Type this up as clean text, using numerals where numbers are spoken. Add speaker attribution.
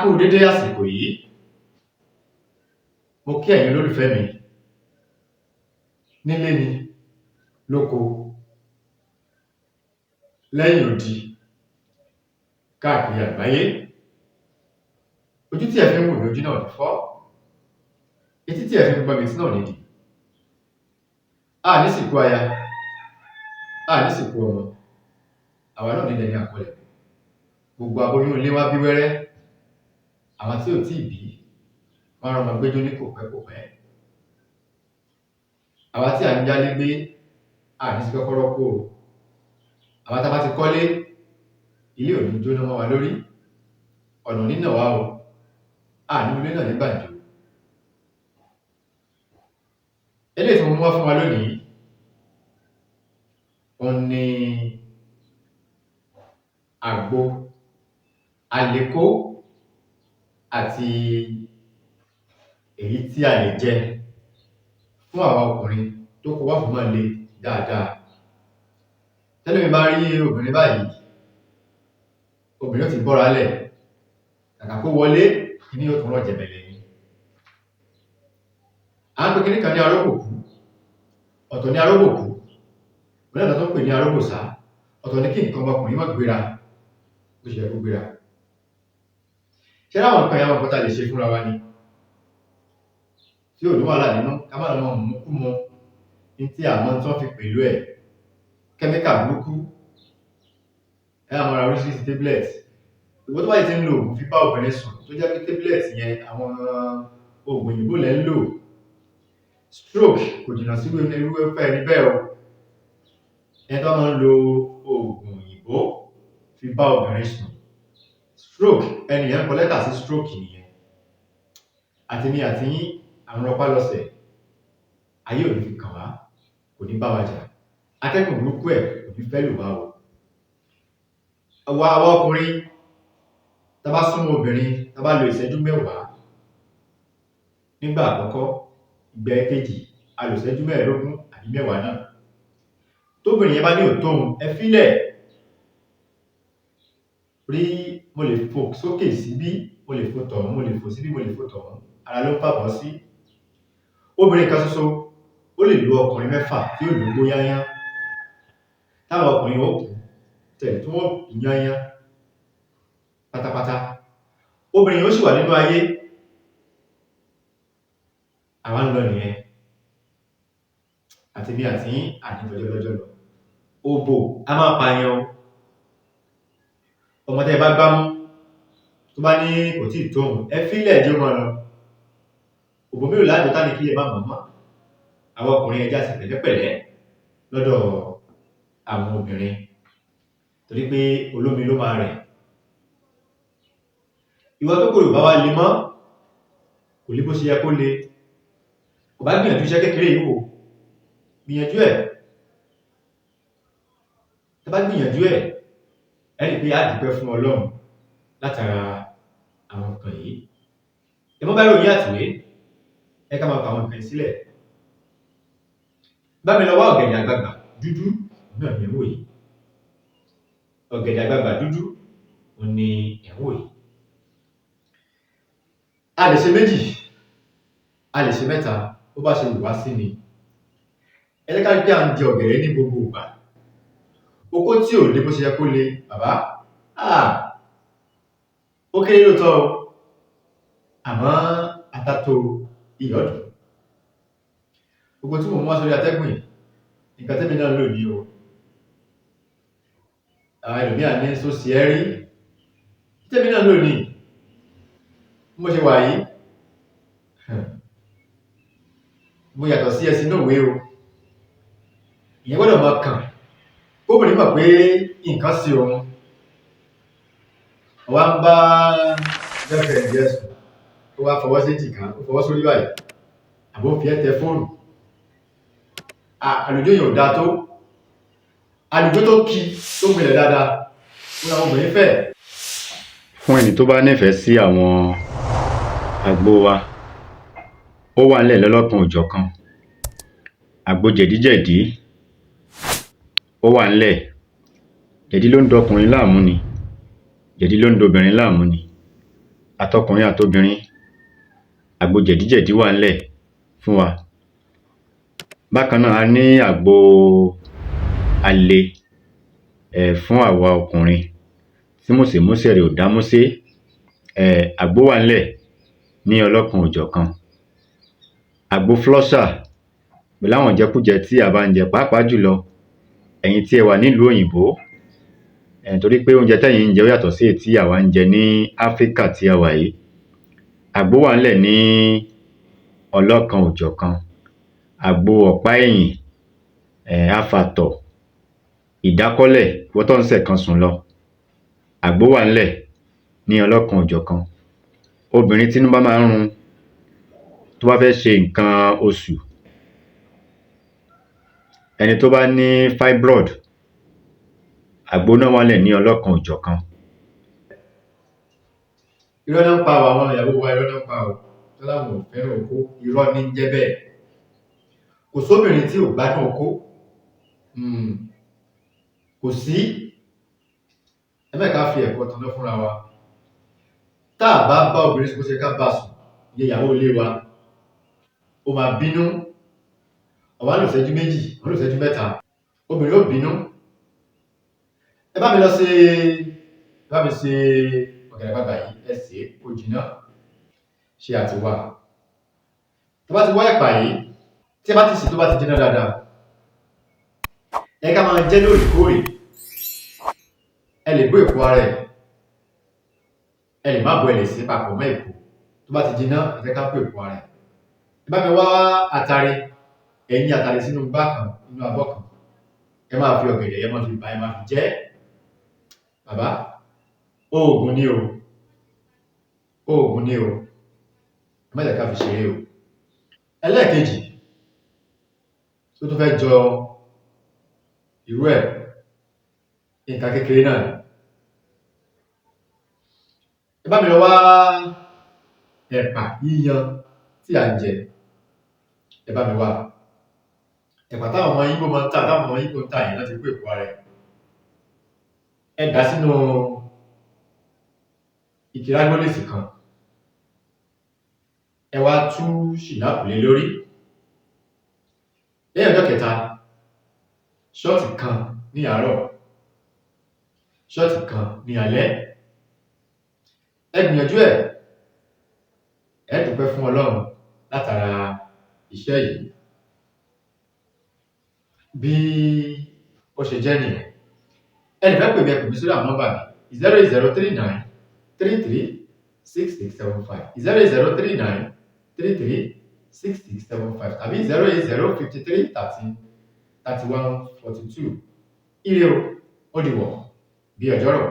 Speaker 1: kú dédé àsìkò yìí. Mo kí ẹ̀yin olólùfẹ́ mi nílé ni, lóko, lẹ́yìn odi, káàkiri àgbáyé. Ojú tí ẹ fi ń wò mí ojú náà ní fọ́. Etí tí ẹ fi ń gbọ́ mi etí náà nídìí. A ní sìnkú aya, a ní sìnkú ọmọ. Àwa náà ní dẹni àkọlẹ̀. Gbogbo aboyún ilé wa bí wẹ́rẹ́. Àwọn tí ò tíì bí wọ́n rán ọmọ gbẹ́jọ́ ní kòpẹ́kòpẹ́. Àwa tí à ń yálé gbé a ní sí kọ́kọ́rọ́ kó o. Àwa tá bá ti kọ́lé ilé ò ní jóná mọ́ wa lórí. Ọ̀nà nínà wa o. A ní ilé náà ní gbàǹjo. Eléyìí tí mo mú wá fún wa lónìí òun ni àgbo àlékó àti èyí tí a lè jẹ fún àwọn ọkùnrin tó kọ wá fún máa le dáadáa. Tẹ́lẹ̀ mi bá rí obìnrin báyìí, obìnrin ó ti bọ́ra lẹ̀, kàkà kó wọlé kíní yóò tún rọ̀ jẹ̀bẹ̀lẹ̀ ni. À ń pe kíní kan ní arógbòkú, ọ̀tọ̀ ní arógbòkú, òun náà tó ń pè ní arógbòsá, ọ̀tọ̀ ní kí nǹkan ọmọkùnrin má gbéra bó ṣe yẹ kó gbéra. Ṣé láwọn nǹkan ìyàwó nǹkan tá lè ṣe fúnra wa ni tí ò ní wàhálà nínú, ká má lọ mọ mú kú mọ ní tí àmọ́ tí wọ́n fi pẹ̀lú ẹ̀ kẹ́míkà burúkú ẹ àwọn ará oríṣiríṣi tablet. Ìwọ tó bá yìí ti ń lo oògùn fi bá obìnrin sùn tó jẹ́ pé tablet yẹn àwọn oògùn òyìnbó lẹ́ ń lò. Stroke kò jìnnà sí irúfẹ́ ẹni bẹ́ẹ̀ o. Ẹni tó máa ń lo oògùn òyìnbó fi bá obìnrin sùn, stroke ẹni yẹn kọ lẹ́tà sí stroke nìyẹn. Àti ní àti yín àwọn ọpá lọ́sẹ̀ ayé ò ní fi kàn wá, kò ní bá wa jà, atẹ́gùn burúkú ẹ̀ kò ní fẹ́ lù wá o. Àwa ọkùnrin tá bá súnmọ́ obìnrin, tá bá lo ìṣẹ́jú mẹ́wàá nígbà àkọ́kọ́, ìgbà kejì a lò ìṣẹ́jú mẹ́ẹ̀ẹ́dógún àbí mẹ́wàá náà. Tóbìnrin yẹn bá ní òtóhun ẹ fílẹ̀. Rí mo lè fò sókè síbí, mo lè fò tọ̀hún, mo lè fò síbí, mo lè fò tọ̀hún, ara ló ń fàbọ̀ sí. Obìnrin kan ṣoṣo ó lè lo ọkùnrin mẹ́fà tí ó lò gbóyáyá. Táwọn ọkùnrin ó kù tẹ̀ tí wọ́n yányá pátápátá. Obìnrin yóò sì wà nínú ayé. Àwa ń lọ nìyẹn. Àti bí àti àdìjọjọ́ lọ́jọ́ lọ. Òbò a máa pààyàn o. Ọmọ tẹ́ bá gbámú tó bá ní kò tí ì tóhun ẹ fílẹ̀ jẹ́ mọ́ lọ. Òbò mélòó láàjọ tá ní kí ẹ má mọ̀mọ́. Àwọn ọkùnrin ẹja sì pẹ̀lẹ́pẹ̀lẹ́ lọ́dọ̀ àwọn obìnrin torí pé olómi ló máa rẹ̀. Ìwọ tó kò bá wá le mọ́ kò lè bó ṣe yẹ kó le. Kò bá gbìyànjú iṣẹ́ kékeré yìí wò, gbìyànjú ẹ̀. Tẹ́ bá gbìyànjú ẹ̀ ẹ rí pé á dúpẹ́ fún Ọlọ́run látara àwọn nǹkan yìí. Ẹ mọ́ bá ròyìn àtìwé ẹ ká máa fa àwọn nǹkan sílẹ̀. Bá mi lọ wá ọ̀gẹ̀dẹ̀ àgbagbà dúdú náà ní ẹ̀wò yìí. Ọ̀gẹ̀dẹ̀ àgbagbà dúdú òun ni ẹ̀wò yìí. A lè ṣe méjì, a lè ṣe mẹ́ta, ó bá ṣe wù wá sí ni. Ẹ jẹ́ ká rí pé à ń jẹ ọ̀gẹ̀dẹ̀ ní gbogbo ìgbà. Okó tí ò lè bó ṣe yẹ kó le, bàbá, ó kéré lóòótọ́ o, àmọ́ àtàtò ìyọ́dún. Gbogbo tí mo mú wá sórí atẹ́gùn yìí, nǹkan tẹ́mi náà lò ní o. Àwọn ẹlòmíà ní sósì ẹ́rí, tẹ́mi náà lò ní. Mo ṣe wà yìí, mo yàtọ̀ sí ẹṣin náà wé o. Ìyẹn gbọ́dọ̀ máa kàn. Kóbìnrin mọ̀ pé nǹkan sí òun. Ọwá ń bá girlfriend yẹn sùn, ó wá fọwọ́ sí èjìká, ó fọwọ́ sórí báyìí, àbó fi ẹ́ tẹ fóònù. Àlùjọ yẹn ò dáa tó. Àlùjọ tó kí tó gbilẹ̀ dáadáa, ó làwọn obìnrin fẹ́.
Speaker 2: Fún ẹni tó bá nífẹ̀ẹ́ sí àwọn àgbo wa, ó wà nílẹ̀ lọ́lọ́kan òjọ̀kan. Àgbo jẹ̀díjẹ̀dí ó wà nílẹ̀. Jẹ̀dí ló ń dọkùnrin láàmú ni, jẹ̀dí ló ń dobìnrin láàmú ni. àtọkùnrin àtobìnrin, àgbo jẹ̀díjẹ̀dí wà ńlẹ̀ fún wa. Bákan náà a ní àgbo alẹ fún àwa ọkùnrin tí mùsèmúsẹ̀ rẹ̀ ò dá músé. Àgbo wà ńlẹ̀ ní ọlọ́kan-ò-jọ̀kan. Àgbo flọ́ṣà pẹ̀lú àwọn ìjẹkújẹ tí a bá ń jẹ, pàápàá jùlọ ẹ̀yin tí ẹ wà nílùú òyìnbó, torí pé oúnjẹ tẹ́yin ń jẹ ó yàtọ̀ sí èyí tí àwa ń jẹ ní Áfríkà tí a wà yìí. Àgbo wà ńlẹ̀ ní ọlọ́kan-ò-jọ̀kan. Àgbo ọ̀pá ẹ̀yìn, afàtọ̀, ìdákọ́lẹ̀, ìwọ tó ń ṣẹ̀kan sùn lọ, àgbo wà ńlẹ̀ ní ọlọ́kan-ò-jọ̀kan. Obìnrin tínú bá máa ń run tó bá fẹ́ ṣe nǹkan oṣù, ẹni tó bá ní fibroid, àgbo náà wà ńlẹ̀ ní ọlọ́kan-ò-jọ̀kan.
Speaker 1: Irọ́ náà ń pa àwọn ìyàwó wa, irọ́ náà ń pa tó láwọn ò fẹ́ràn okó, irọ́ ní ń jẹ́ bẹ́ẹ̀. Kò sóbìnrin tí ò gbádùn okó. Kò sí. Ẹ má jẹ́ ká fi ẹ̀kọ́ tanná fúnra wa. Tá à bá bá obìnrin sùn bó ṣe ká bá sùn, ìyẹn ìyàwó ilé wa, ó máa bínú. Àwa lò ìṣẹ́jú méjì, òun lò ìṣẹ́jú mẹ́ta, obìnrin ó bínú. Ẹ bá mi ṣe ọ̀gẹ̀dẹ̀ àgbagbà yìí, ẹ sè é kó jiná. Ṣé a ti wá? Tó bá ti wá ẹ̀pà yìí, tí ẹ bá ti sè tó bá ti jiná dáadáa, ẹ ká máa jẹ lóòrèkóòrè. Ẹ lè bó èpo ara ẹ̀, ẹ lè má bó, ẹ lè sè é papọ̀ mọ́ èpo. Tó bá ti jiná, ẹ jẹ́ ká bó èpo ara ẹ̀. Ẹ bá mi wá àtàrí, ẹ̀yin àtàrí sínú igbá kan, nínú abọ́ kan. Ẹ máa fi ọ̀gẹ̀dẹ̀, ẹ máa fi bá, ẹ máa fi jẹ ẹ́. Bàbá, oògùn ni o. Oògùn ni o. Ẹ má jẹ́ ká fi ṣeré o. Ẹlẹ́ẹ̀kejì tó tún fẹ́ jọ irú ẹ̀, nǹkan kékeré náà ni. Ẹ bá mi lọ wá ẹ̀pà yíyan tí à ń jẹ. Ẹ bá mi wá. Ẹ̀pà táwọn ọmọ Ìgbò máa ń tà, táwọn ọmọ Ìgbò ń tà yẹn láti kó èpo ara ẹ̀. Ẹ dà sínú ike rágólèsì kan. Ẹ wá tú ṣìnáàpù lé lórí. Lẹ́yìn ọjọ́ kẹta, ṣọ́ọ̀tì kan ní àárọ̀, ṣọ́ọ̀tì kan ní alẹ́. Ẹ gbìyànjú ẹ̀. Ẹ dúpẹ́ fún Ọlọ́run látara iṣẹ́ yìí. Bí ó ṣe jẹ́ nìyẹn. Ẹ lè fẹ́ pè mí, ẹ pè mí sórí àwọn nọ́mbà mi 08039 33 6675 08039 33 6675 tàbí 080 53 13 31 42. Ire o, ó dìwọ̀ bí ọjọ́rọ̀.